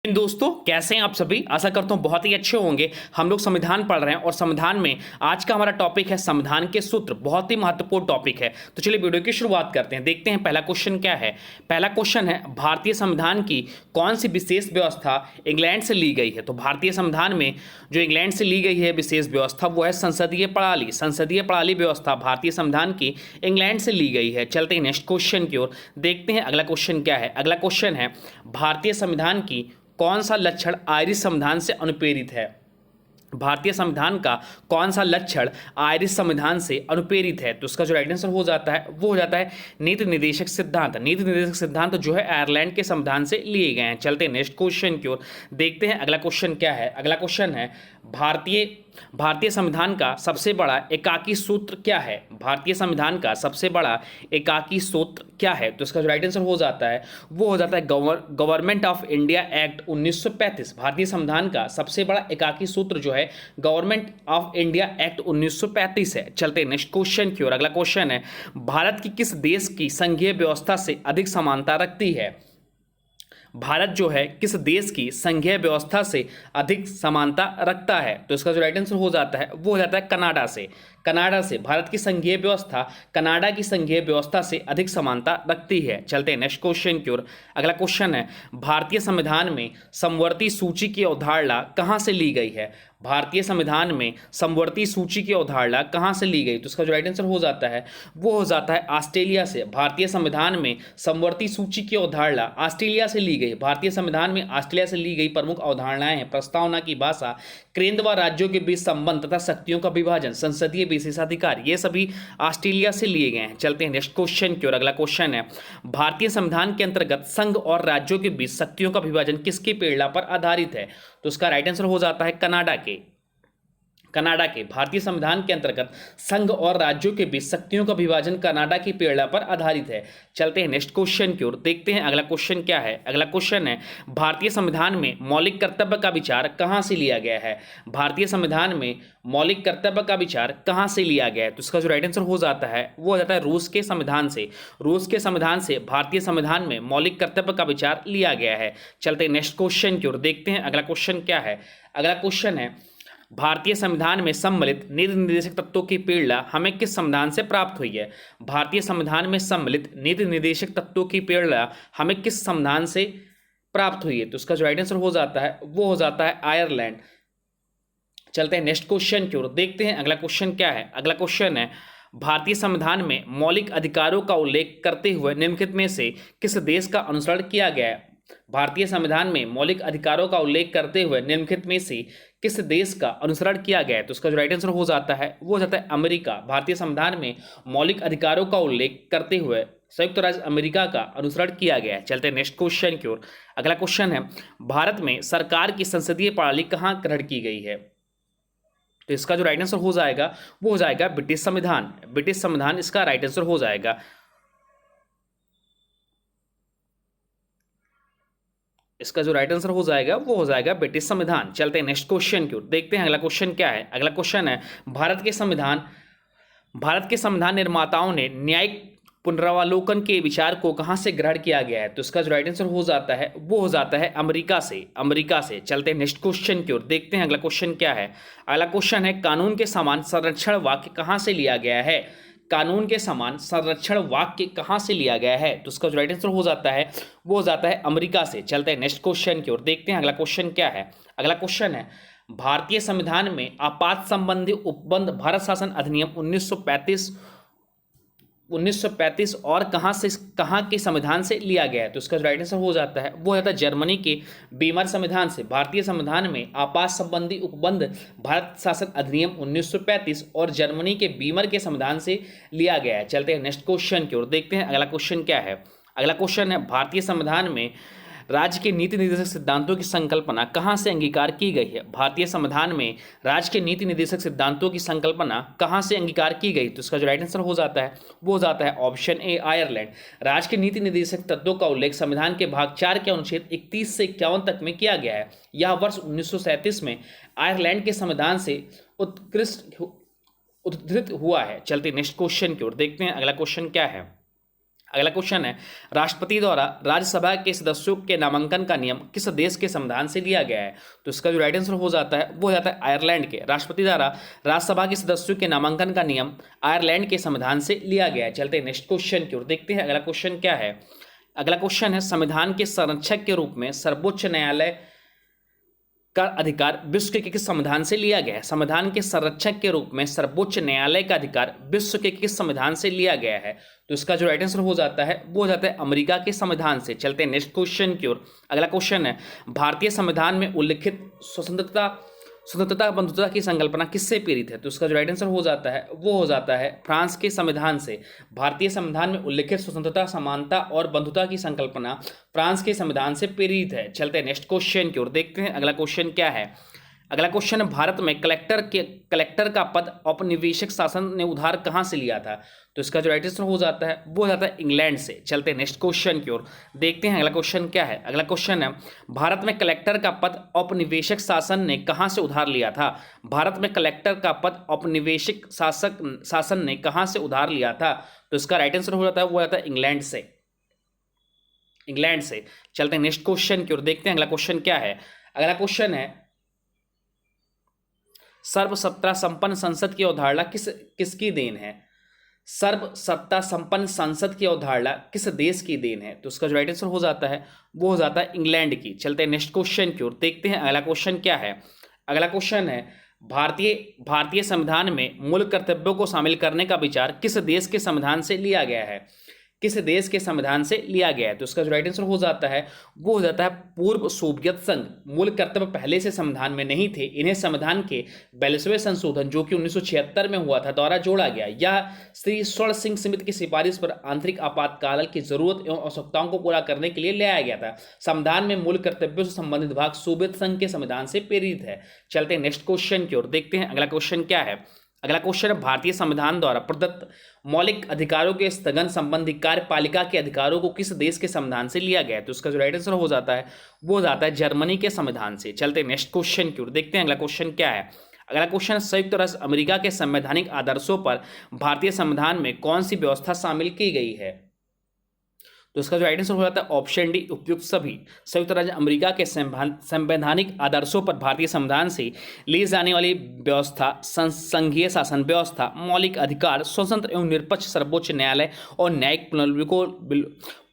दोस्तों, कैसे हैं आप सभी। आशा करता हूं बहुत ही अच्छे होंगे। हम लोग संविधान पढ़ रहे हैं और संविधान में आज का हमारा टॉपिक है संविधान के सूत्र। बहुत ही महत्वपूर्ण टॉपिक है। तो चलिए वीडियो की शुरुआत करते हैं। देखते हैं पहला क्वेश्चन क्या है। पहला क्वेश्चन है, भारतीय संविधान की कौन सी विशेष व्यवस्था इंग्लैंड से ली गई है। तो भारतीय संविधान में जो इंग्लैंड से ली गई है विशेष व्यवस्था वो है संसदीय प्रणाली। संसदीय प्रणाली व्यवस्था भारतीय संविधान की इंग्लैंड से ली गई है। चलते हैं नेक्स्ट क्वेश्चन की ओर। देखते हैं अगला क्वेश्चन क्या है। अगला क्वेश्चन है, भारतीय संविधान की कौन सा लक्षण आयरिश संविधान से अनुप्रेरित है। भारतीय संविधान का कौन सा लक्षण आयरिश संविधान से अनुप्रेरित है। तो उसका जो राइट आंसर हो जाता है वो हो जाता है नीति निर्देशक सिद्धांत। नीति निर्देशक सिद्धांत जो है आयरलैंड के संविधान से लिए गए हैं। चलते हैं नेक्स्ट क्वेश्चन की ओर। देखते हैं अगला क्वेश्चन क्या है। अगला क्वेश्चन है, भारतीय संविधान का सबसे बड़ा एकाकी सूत्र क्या है। भारतीय संविधान का सबसे बड़ा एकाकी सूत्र क्या है। तो इसका जो राइट आंसर हो जाता है वो हो जाता है गवर्नमेंट ऑफ इंडिया एक्ट 1935। भारतीय संविधान का सबसे बड़ा एकाकी सूत्र जो है गवर्नमेंट ऑफ इंडिया एक्ट 1935 है। चलते हैं नेक्स्ट क्वेश्चन की ओर। अगला क्वेश्चन है, भारत की किस देश की संघीय व्यवस्था से अधिक समानता रखती है। भारत जो है किस देश की संघीय व्यवस्था से अधिक समानता रखता है। तो इसका जो राइट आंसर हो जाता है वो हो जाता है कनाडा से। कनाडा से भारत की संघीय व्यवस्था कनाडा की संघीय व्यवस्था से अधिक समानता रखती है। चलते हैं नेक्स्ट क्वेश्चन की ओर। अगला क्वेश्चन है, भारतीय संविधान में समवर्ती सूची की अवधारणा कहाँ से ली गई है। भारतीय संविधान में समवर्ती सूची की अवधारणा कहाँ से ली गई। तो इसका जो राइट आंसर हो जाता है वो हो जाता है ऑस्ट्रेलिया से। भारतीय संविधान में समवर्ती सूची की अवधारणा ऑस्ट्रेलिया से ली गई। भारतीय संविधान में ऑस्ट्रेलिया से ली गई प्रमुख अवधारणाएं हैं प्रस्तावना की भाषा, केंद्र व राज्यों के बीच संबंध तथा शक्तियों का विभाजन, संसदीय विशेषाधिकार। ये सभी ऑस्ट्रेलिया से लिए गए हैं। चलते हैं नेक्स्ट क्वेश्चन की ओर। अगला क्वेश्चन है, भारतीय संविधान के अंतर्गत संघ और राज्यों के बीच शक्तियों का विभाजन किसकी प्रेरणा पर आधारित है। तो उसका राइट आंसर हो जाता है कनाडा के। भारतीय संविधान के अंतर्गत संघ और राज्यों के बीच शक्तियों का विभाजन कनाडा की प्रेरणा पर आधारित है। चलते हैं नेक्स्ट क्वेश्चन की ओर। देखते हैं अगला क्वेश्चन क्या है। अगला क्वेश्चन है, भारतीय संविधान में मौलिक कर्तव्य का विचार कहां से लिया गया है। भारतीय संविधान में मौलिक कर्तव्य का विचार कहां से लिया गया है। तो इसका जो राइट आंसर हो जाता है वो हो जाता है रूस के संविधान से। रूस के संविधान से भारतीय संविधान में मौलिक कर्तव्य का विचार लिया गया है। चलते हैं नेक्स्ट क्वेश्चन की ओर। देखते हैं अगला क्वेश्चन क्या है। अगला क्वेश्चन है, भारतीय संविधान में सम्मिलित नीति निर्देशक तत्वों की प्रेरणा हमें किस संविधान से प्राप्त हुई है। भारतीय संविधान में सम्मिलित नीति निर्देशक तत्वों की प्रेरणा हमें किस संविधान से प्राप्त हुई है। तो उसका जो राइट आंसर हो जाता है वो हो जाता है आयरलैंड। चलते हैं नेक्स्ट क्वेश्चन की ओर। देखते हैं अगला क्वेश्चन क्या है। अगला क्वेश्चन है, भारतीय संविधान में मौलिक अधिकारों का उल्लेख करते हुए निम्नलिखित में से किस देश का अनुसरण किया गया है। भारतीय संविधान में मौलिक अधिकारों का उल्लेख करते हुए निम्नलिखित में से किस देश का अनुसरण किया गया है। तो उसका जो राइट आंसर हो जाता है वो हो जाता है अमेरिका। भारतीय संविधान में मौलिक अधिकारों का उल्लेख करते हुए संयुक्त राज्य अमेरिका का अनुसरण किया गया है। चलते हैं नेक्स्ट क्वेश्चन की ओर। अगला क्वेश्चन है, भारत में सरकार की संसदीय प्रणाली कहाँ ग्रहण की गई है। तो इसका जो राइट आंसर हो जाएगा वो हो जाएगा ब्रिटिश संविधान। ब्रिटिश संविधान इसका राइट आंसर हो जाएगा। इसका जो राइट आंसर हो जाएगा वो हो जाएगा ब्रिटिश संविधान। चलते हैं नेक्स्ट क्वेश्चन की ओर। देखते हैं अगला क्वेश्चन क्या है। अगला क्वेश्चन है, भारत के संविधान निर्माताओं ने न्यायिक पुनरावलोकन के विचार को कहां से ग्रहण किया गया है। तो इसका जो राइट आंसर हो जाता है वो हो जाता है अमेरिका से। चलते हैं नेक्स्ट क्वेश्चन की ओर। देखते हैं अगला क्वेश्चन क्या है। अगला क्वेश्चन है, कानून के समान संरक्षण वाक्य कहां से लिया गया है। कानून के समान संरक्षण वाक्य कहां से लिया गया है। तो उसका जो राइट आंसर हो जाता है वो हो जाता है अमेरिका से। चलते हैं नेक्स्ट क्वेश्चन की ओर। देखते हैं अगला क्वेश्चन क्या है। अगला क्वेश्चन है, भारतीय संविधान में आपात संबंधी उपबंध भारत शासन अधिनियम 1935 और कहाँ के संविधान से लिया गया है। तो इसका जो राइट आंसर हो जाता है वो होता है जर्मनी के बीमर संविधान से। भारतीय संविधान में आपात संबंधी उपबंध भारत शासन अधिनियम 1935 और जर्मनी के बीमर के संविधान से लिया गया है। चलते हैं नेक्स्ट क्वेश्चन की ओर। देखते हैं अगला क्वेश्चन क्या है। अगला क्वेश्चन है, भारतीय संविधान में राज्य के नीति निर्देशक सिद्धांतों की संकल्पना कहाँ से अंगीकार की गई है। भारतीय संविधान में राज्य के नीति निर्देशक सिद्धांतों की संकल्पना कहाँ से अंगीकार की गई। तो इसका जो राइट आंसर हो जाता है वो हो जाता है ऑप्शन ए आयरलैंड। राज्य के नीति निर्देशक तत्वों का उल्लेख संविधान के भाग 4 के अनुच्छेद 31 से 51 तक में किया गया है। यह वर्ष 1937 में आयरलैंड के संविधान से उद्धृत हुआ है। चलते नेक्स्ट क्वेश्चन की ओर। देखते हैं अगला क्वेश्चन क्या है। अगला क्वेश्चन है, राष्ट्रपति द्वारा राज्यसभा के सदस्यों के नामांकन का नियम किस देश के संविधान से लिया गया है? तो इसका जो राइट आंसर हो जाता है वो हो जाता है आयरलैंड के। राष्ट्रपति द्वारा राज्यसभा के सदस्यों के नामांकन का नियम आयरलैंड के संविधान से लिया गया है। चलते हैं नेक्स्ट क्वेश्चन की ओर, देखते हैं अगला क्वेश्चन क्या है। अगला क्वेश्चन है, संविधान के संरक्षक के रूप में सर्वोच्च न्यायालय का अधिकार विश्व के किस संविधान से लिया गया है? संविधान के संरक्षक के रूप में सर्वोच्च न्यायालय का अधिकार विश्व के किस संविधान से लिया गया है? तो इसका जो राइट आंसर हो जाता है वो हो जाता है अमेरिका के संविधान से। चलते हैं नेक्स्ट क्वेश्चन की ओर। अगला क्वेश्चन है, भारतीय संविधान में उल्लिखित स्वतंत्रता बंधुता की संकल्पना किससे प्रेरित है? तो इसका जो राइट आंसर हो जाता है वो हो जाता है फ्रांस के संविधान से। भारतीय संविधान में उल्लिखित स्वतंत्रता, समानता और बंधुता की संकल्पना फ्रांस के संविधान से प्रेरित है। चलते हैं नेक्स्ट क्वेश्चन की ओर, देखते हैं अगला क्वेश्चन क्या है। अगला क्वेश्चन है, भारत में कलेक्टर का पद औपनिवेशिक शासन ने उधार कहाँ से लिया था? तो इसका जो राइट आंसर हो जाता है वो हो जाता है इंग्लैंड से। चलते हैं नेक्स्ट क्वेश्चन की ओर, देखते हैं अगला क्वेश्चन क्या है। अगला क्वेश्चन है, भारत में कलेक्टर का पद औपनिवेशिक शासन ने कहाँ से उधार लिया था? भारत में कलेक्टर का पद औपनिवेशिक शासन ने कहाँ से उधार लिया था? तो इसका राइट आंसर हो जाता है वो आता है इंग्लैंड से। इंग्लैंड से। चलते हैं नेक्स्ट क्वेश्चन की ओर, देखते हैं अगला क्वेश्चन क्या है। अगला क्वेश्चन है, सर्वसत्ता संपन्न संसद की अवधारणा किसकी देन है? सर्वसत्ता संपन्न संसद की अवधारणा किस देश की देन है? तो उसका जो राइट आंसर हो जाता है वो हो जाता है इंग्लैंड की। चलते हैं नेक्स्ट क्वेश्चन की ओर, देखते हैं अगला क्वेश्चन क्या है। अगला क्वेश्चन है, भारतीय संविधान में मूल कर्तव्यों को शामिल करने का विचार किस देश के संविधान से लिया गया है? किस देश के संविधान से लिया गया है? तो उसका जो राइट आंसर हो जाता है वो हो जाता है पूर्व सोवियत संघ। मूल कर्तव्य पहले से संविधान में नहीं थे, इन्हें संविधान के 42वें संशोधन जो कि 1976 में हुआ था द्वारा जोड़ा गया। यह श्री स्वर्ण सिंह समिति की सिफारिश पर आंतरिक आपातकाल की जरूरत एवं आवश्यकताओं को पूरा करने के लिए लाया गया था। संविधान में मूल कर्तव्यों से संबंधित भाग सोवियत संघ के संविधान से प्रेरित है। चलते हैं नेक्स्ट क्वेश्चन की ओर, देखते हैं अगला क्वेश्चन क्या है। अगला क्वेश्चन है, भारतीय संविधान द्वारा प्रदत्त मौलिक अधिकारों के स्थगन संबंधी कार्यपालिका के अधिकारों को किस देश के संविधान से लिया गया है? तो उसका जो राइट आंसर हो जाता है वो हो जाता है जर्मनी के संविधान से। चलते हैं नेक्स्ट क्वेश्चन की ओर, देखते हैं अगला क्वेश्चन क्या है। अगला क्वेश्चन, संयुक्त राष्ट्र अमेरिका के संवैधानिक आदर्शों पर भारतीय संविधान में कौन सी व्यवस्था शामिल की गई है? तो इसका जो राइट आंसर हो जाता है ऑप्शन डी, उपयुक्त सभी। संयुक्त राज्य अमेरिका के संवैधानिक आदर्शों पर भारतीय संविधान से ली जाने वाली व्यवस्था संघीय शासन व्यवस्था, मौलिक अधिकार, स्वतंत्र एवं निष्पक्ष सर्वोच्च न्यायालय और न्यायिक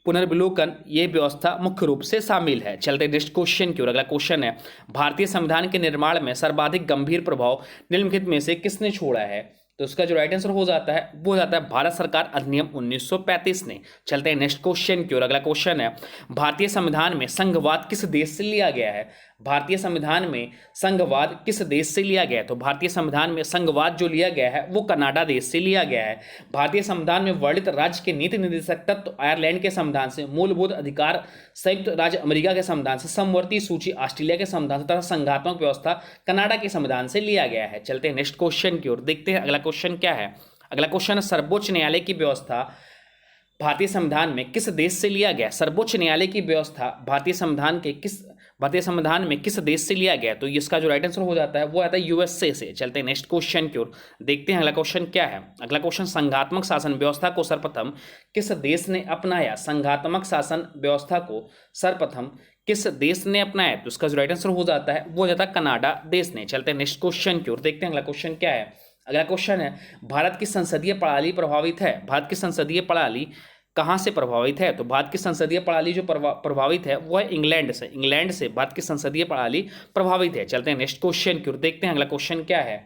पुनर्विलोकन ये व्यवस्था मुख्य रूप से शामिल है। चलते नेक्स्ट क्वेश्चन की ओर। अगला क्वेश्चन है, भारतीय संविधान के निर्माण में सर्वाधिक गंभीर प्रभाव निम्नलिखित में से किसने छोड़ा है? तो उसका जो राइट आंसर हो जाता है वो हो जाता है भारत सरकार अधिनियम 1935 ने। चलते हैं नेक्स्ट क्वेश्चन की ओर। अगला क्वेश्चन है, भारतीय संविधान में संघवाद किस देश से लिया गया है? भारतीय संविधान में संघवाद किस देश से लिया गया है? तो भारतीय संविधान में संघवाद जो लिया गया है वो कनाडा देश से लिया गया है। भारतीय संविधान में वर्णित राज्य के नीति निर्देशक तत्व आयरलैंड के संविधान से, मूलभूत अधिकार संयुक्त राज्य अमेरिका के संविधान से, समवर्ती सूची ऑस्ट्रेलिया के संविधान से तथा संघात्मक व्यवस्था कनाडा के संविधान से लिया गया है। चलते हैं नेक्स्ट क्वेश्चन की ओर, देखते हैं अगला क्वेश्चन क्या है। अगला क्वेश्चन है, सर्वोच्च न्यायालय की व्यवस्था भारतीय संविधान में किस देश से लिया गया? सर्वोच्च न्यायालय की व्यवस्था भारतीय संविधान में किस देश से लिया गया? तो इसका जो राइट आंसर हो जाता है वो आता है यूएसए से। चलते हैं नेक्स्ट क्वेश्चन की ओर, देखते हैं अगला क्वेश्चन क्या है। अगला क्वेश्चन, संघात्मक शासन व्यवस्था को सर्वप्रथम किस देश ने अपनाया? संघात्मक शासन व्यवस्था को सर्वप्रथम किस देश ने अपनाया? तो उसका जो राइट आंसर हो जाता है वो हो जाता है कनाडा देश ने। चलते हैं नेक्स्ट क्वेश्चन की ओर, देखते हैं अगला क्वेश्चन क्या है। अगला क्वेश्चन है, भारत की संसदीय प्रणाली प्रभावित है? भारत की संसदीय प्रणाली कहाँ से प्रभावित है? तो भारत की संसदीय प्रणाली जो प्रभावित है वो है इंग्लैंड से। इंग्लैंड से भारत की संसदीय प्रणाली प्रभावित है। चलते हैं नेक्स्ट क्वेश्चन की ओर, देखते हैं अगला क्वेश्चन क्या है।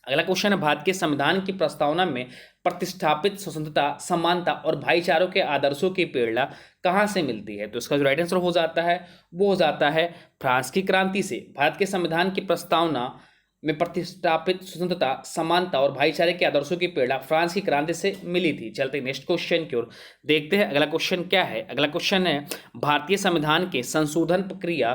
अगला क्वेश्चन है, भारत के संविधान की प्रस्तावना में प्रतिष्ठापित स्वतंत्रता, समानता और भाईचारों के आदर्शों की प्रेरणा कहाँ से मिलती है? तो इसका जो राइट आंसर हो जाता है वो हो जाता है फ्रांस की क्रांति से। भारत के संविधान की प्रस्तावना में प्रतिष्ठापित स्वतंत्रता, समानता और भाईचारे के आदर्शों की प्रेरणा फ्रांस की क्रांति से मिली थी। चलते नेक्स्ट क्वेश्चन की ओर, देखते हैं अगला क्वेश्चन क्या है। अगला क्वेश्चन है, भारतीय संविधान के संशोधन प्रक्रिया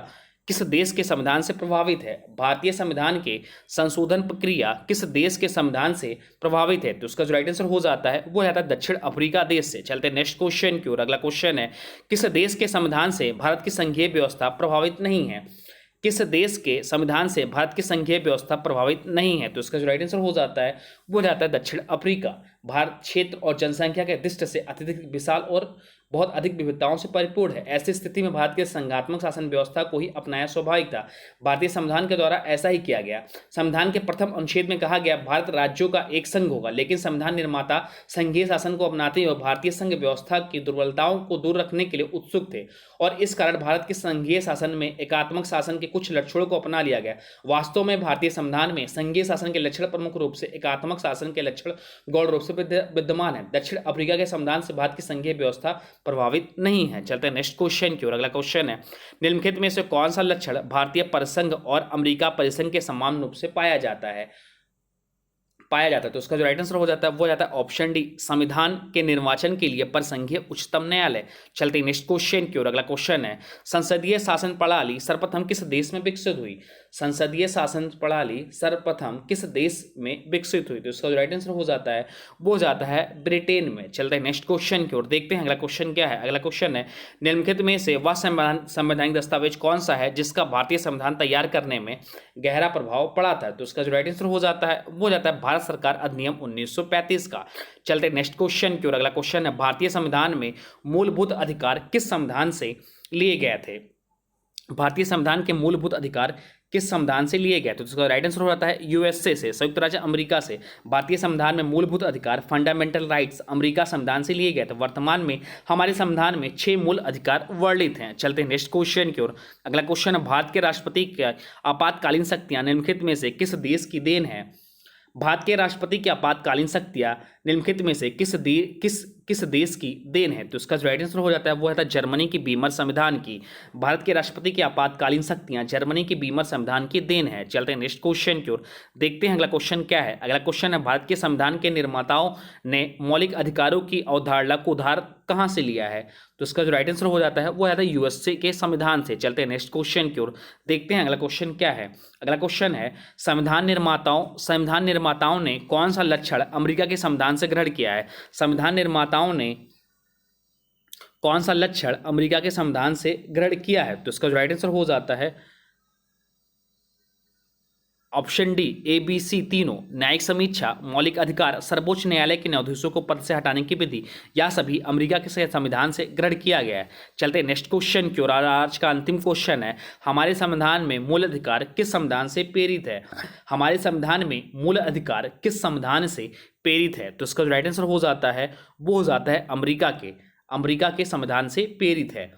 किस देश के संविधान से प्रभावित है? भारतीय संविधान के संशोधन प्रक्रिया किस देश के संविधान से प्रभावित है? तो उसका जो राइट आंसर हो जाता है वो आता है दक्षिण अफ्रीका देश से। चलते हैं नेक्स्ट क्वेश्चन की ओर। अगला क्वेश्चन है, किस देश के संविधान से भारत की संघीय व्यवस्था प्रभावित नहीं है? किस देश के संविधान से भारत की संघीय व्यवस्था प्रभावित नहीं है? तो इसका जो राइट आंसर हो जाता है वो जाता है दक्षिण अफ्रीका। भारत क्षेत्र और जनसंख्या के दृष्टि से अत्यधिक विशाल और बहुत अधिक विविधताओं से परिपूर्ण है। ऐसी स्थिति में भारत के संघात्मक शासन व्यवस्था को ही अपनाया स्वाभाविक था। भारतीय संविधान के द्वारा ऐसा ही किया गया। संविधान के प्रथम अनुच्छेद में कहा गया भारत राज्यों का एक संघ होगा, लेकिन संविधान निर्माता संघीय शासन को अपनाते हुए भारतीय संघ व्यवस्था की दुर्बलताओं को दूर रखने के लिए उत्सुक थे और इस कारण भारत के संघीय शासन में एकात्मक शासन के कुछ लक्षणों को अपना लिया गया। वास्तव में भारतीय संविधान में संघीय शासन के लक्षण प्रमुख रूप से एकात्मक शासन के लक्षण गौण रूप से विद्यमान है। दक्षिण अफ्रीका के संविधान से भारत की संघीय व्यवस्था प्रभावित नहीं है। चलते हैं नेक्स्ट क्वेश्चन की ओर। अगला क्वेश्चन है निम्नलिखित में से कौन सा लक्षण भारतीय परिसंघ और अमेरिका परिसंघ के समान रूप से पाया जाता है? तो उसका जो राइट आंसर हो जाता है वो जाता है ऑप्शन डी, संविधान के निर्वाचन के लिए परिसंघीय उच्चतम न्यायालय। चलते नेक्स्ट क्वेश्चन की ओर। अगला क्वेश्चन है संसदीय शासन प्रणाली सर्वप्रथम किस देश में विकसित हुई? संसदीय शासन प्रणाली सर्वप्रथम किस देश में विकसित हुई? तो इसका जो राइट आंसर हो जाता है वो जाता है ब्रिटेन में। चलते हैं नेक्स्ट क्वेश्चन की ओर, देखते हैं अगला क्वेश्चन क्या है। अगला क्वेश्चन है निम्नलिखित में से वह संवैधानिक दस्तावेज कौन सा है जिसका भारतीय संविधान तैयार करने में गहरा प्रभाव पड़ा था? तो उसका जो राइट आंसर हो जाता है वो जाता है भारत सरकार अधिनियम 1935 का। चलते नेक्स्ट क्वेश्चन की ओर। अगला क्वेश्चन है भारतीय संविधान में मूलभूत अधिकार किस संविधान से लिए गए थे? भारतीय संविधान के मूलभूत अधिकार किस संविधान से लिए गए? तो इसका राइट आंसर हो जाता है यूएसए से, संयुक्त राज्य अमेरिका से। भारतीय संविधान में मूलभूत अधिकार फंडामेंटल राइट्स अमेरिका संविधान से लिए गए थे। वर्तमान में हमारे संविधान में 6 मूल अधिकार वर्णित हैं। चलते हैं नेक्स्ट क्वेश्चन की ओर। अगला क्वेश्चन है भारत के राष्ट्रपति की आपातकालीन शक्तियां निम्नलिखित में से किस देश की देन है? भारत के राष्ट्रपति की आपातकालीन शक्तियां निम्नलिखित में से किस देश की देन है? तो इसका जो राइट आंसर हो जाता है वो है जर्मनी की बीमर संविधान की। भारत के राष्ट्रपति की आपातकालीन शक्तियां जर्मनी की बीमर संविधान की देन है। चलते हैं नेक्स्ट क्वेश्चन की ओर, देखते हैं अगला क्वेश्चन क्या है। अगला क्वेश्चन है भारत के संविधान के निर्माताओं ने मौलिक अधिकारों की अवधारणा को उधार कहां से लिया है? तो इसका जो राइट आंसर हो जाता है वो है यूएसए के संविधान से। चलते हैं नेक्स्ट क्वेश्चन की ओर, देखते हैं अगला क्वेश्चन क्या है। अगला क्वेश्चन है संविधान निर्माताओं ने कौन सा लक्षण अमेरिका के संविधान से ग्रहण किया है? संविधान निर्माताओं ने कौन सा लक्षण अमेरिका के संविधान से ग्रहण किया है? तो इसका जो राइट आंसर हो जाता है option D, A B C तीनों। न्यायिक समीक्षा, मौलिक अधिकार, सर्वोच्च न्यायालय के न्यायाधीशों को पद से हटाने की विधि, या सभी अमेरिका के संविधान से ग्रहण किया गया है। चलते नेक्स्ट क्वेश्चन की ओर। आज का अंतिम क्वेश्चन है हमारे संविधान में मूल अधिकार किस संविधान से प्रेरित है? हमारे संविधान में मूल अधिकार किस संविधान से प्रेरित है? तो इसका जो राइट आंसर हो जाता है वो हो जाता है अमेरिका के संविधान से प्रेरित है।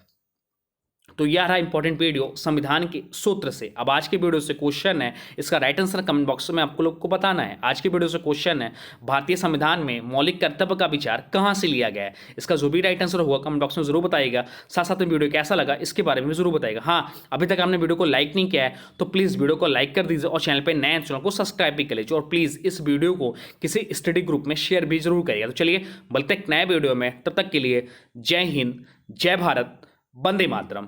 तो यह रहा इंपॉर्टेंट वीडियो संविधान के सूत्र से। अब आज के वीडियो से क्वेश्चन है, इसका राइट आंसर कमेंट बॉक्स में आपको लोग को बताना है। आज के वीडियो से क्वेश्चन है भारतीय संविधान में मौलिक कर्तव्य का विचार कहां से लिया गया है? इसका जो भी राइट आंसर होगा कमेंट बॉक्स में जरूर बताइएगा। साथ साथ में वीडियो कैसा लगा इसके बारे में जरूर बताइएगा। हाँ, अभी तक आपने वीडियो को लाइक नहीं किया है तो प्लीज़ वीडियो को लाइक कर दीजिए और चैनल पर नए चैनल को सब्सक्राइब भी कर लीजिए और प्लीज़ इस वीडियो को किसी स्टडी ग्रुप में शेयर भी जरूर करिएगा। तो चलिए मिलते हैं एक नए वीडियो में, तब तक के लिए जय हिंद, जय भारत, वंदे मातरम।